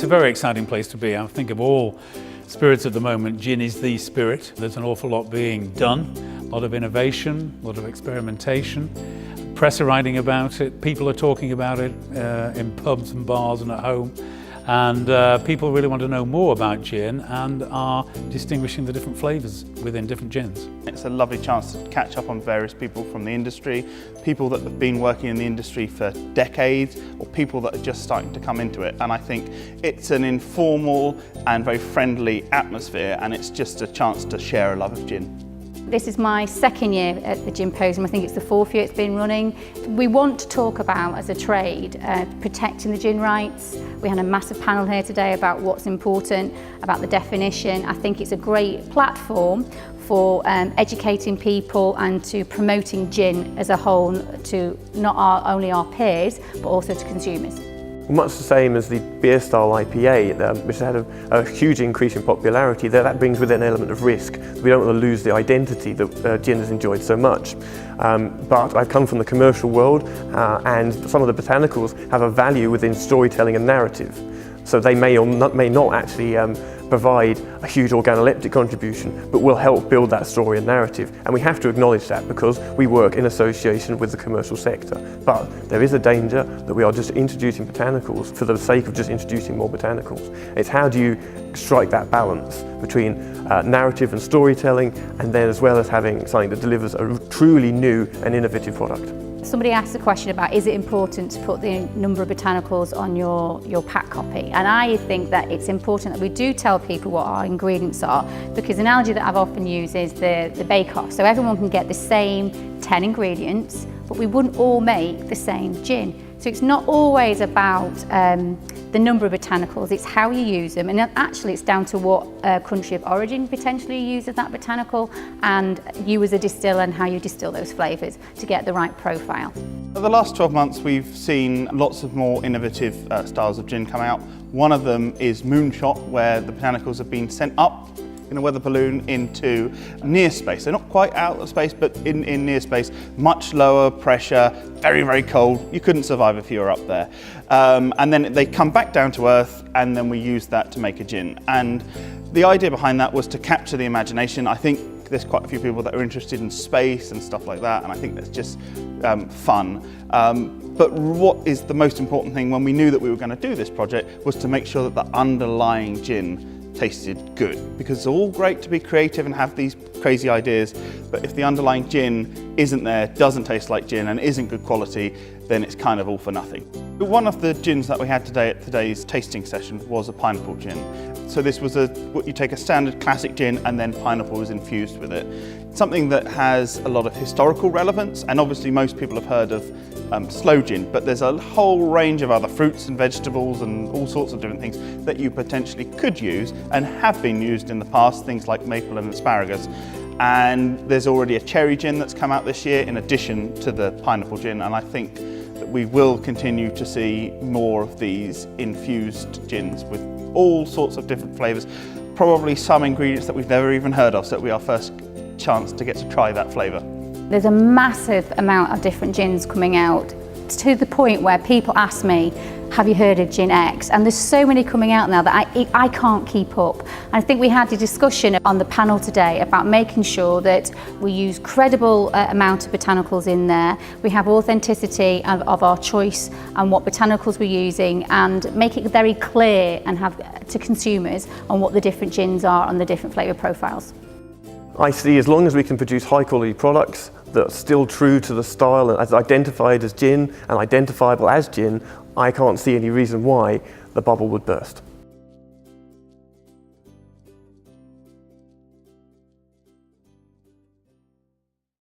a very exciting place to be. I think of all spirits at the moment, gin is the spirit. There's an awful lot being done, a lot of innovation, a lot of experimentation. Press are writing about it, people are talking about it in pubs and bars and at home. And people really want to know more about gin and are distinguishing the different flavours within different gins. It's a lovely chance to catch up on various people from the industry, people that have been working in the industry for decades or people that are just starting to come into it. And I think it's an informal and very friendly atmosphere, and it's just a chance to share a love of gin. This is my second year at the Ginposium. I think it's the fourth year it's been running. We want to talk about, as a trade, protecting the gin rights. We had a massive panel here today about what's important, about the definition. I think it's a great platform for educating people and to promoting gin as a whole to not only our peers, but also to consumers. Much the same as the beer style IPA, which had a huge increase in popularity, that brings with it an element of risk. We don't want to lose the identity that gin has enjoyed so much. But I've come from the commercial world, and some of the botanicals have a value within storytelling and narrative. So they may not actually provide a huge organoleptic contribution, but will help build that story and narrative. And we have to acknowledge that because we work in association with the commercial sector. But there is a danger that we are just introducing botanicals for the sake of just introducing more botanicals. It's how do you strike that balance between narrative and storytelling, and then as well as having something that delivers a truly new and innovative product. Somebody asked a question about, is it important to put the number of botanicals on your pack copy? And I think that it's important that we do tell people what our ingredients are, because the analogy that I've often used is the bake-off. So everyone can get the same 10 ingredients, but we wouldn't all make the same gin. So it's not always about the number of botanicals, it's how you use them. And actually it's down to what country of origin potentially uses that botanical, and you as a distiller and how you distill those flavours to get the right profile. For the last 12 months we've seen lots of more innovative styles of gin come out. One of them is moonshot, where the botanicals have been sent up in a weather balloon into near space. They're not quite out of space, but in near space, much lower pressure, very, very cold. You couldn't survive if you were up there. And then they come back down to Earth, and then we use that to make a gin. And the idea behind that was to capture the imagination. I think there's quite a few people that are interested in space and stuff like that, and I think that's just fun. But what is the most important thing when we knew that we were going to do this project was to make sure that the underlying gin tasted good, because it's all great to be creative and have these crazy ideas, but if the underlying gin isn't there, doesn't taste like gin and isn't good quality, then it's kind of all for nothing. One of the gins that we had today at today's tasting session was a pineapple gin. So this was you take a standard classic gin and then pineapple is infused with it. Something that has a lot of historical relevance, and obviously most people have heard of sloe gin, but there's a whole range of other fruits and vegetables and all sorts of different things that you potentially could use and have been used in the past, things like maple and asparagus. And there's already a cherry gin that's come out this year in addition to the pineapple gin, and I think that we will continue to see more of these infused gins with all sorts of different flavours, probably some ingredients that we've never even heard of, so it'll be our first chance to get to try that flavour. There's a massive amount of different gins coming out, to the point where people ask me, have you heard of gin X? And there's so many coming out now that I can't keep up. And I think we had a discussion on the panel today about making sure that we use credible amount of botanicals in there. We have authenticity of our choice and what botanicals we're using, and make it very clear and have to consumers on what the different gins are and the different flavour profiles. I see, as long as we can produce high quality products that are still true to the style and as identified as gin and identifiable as gin, I can't see any reason why the bubble would burst.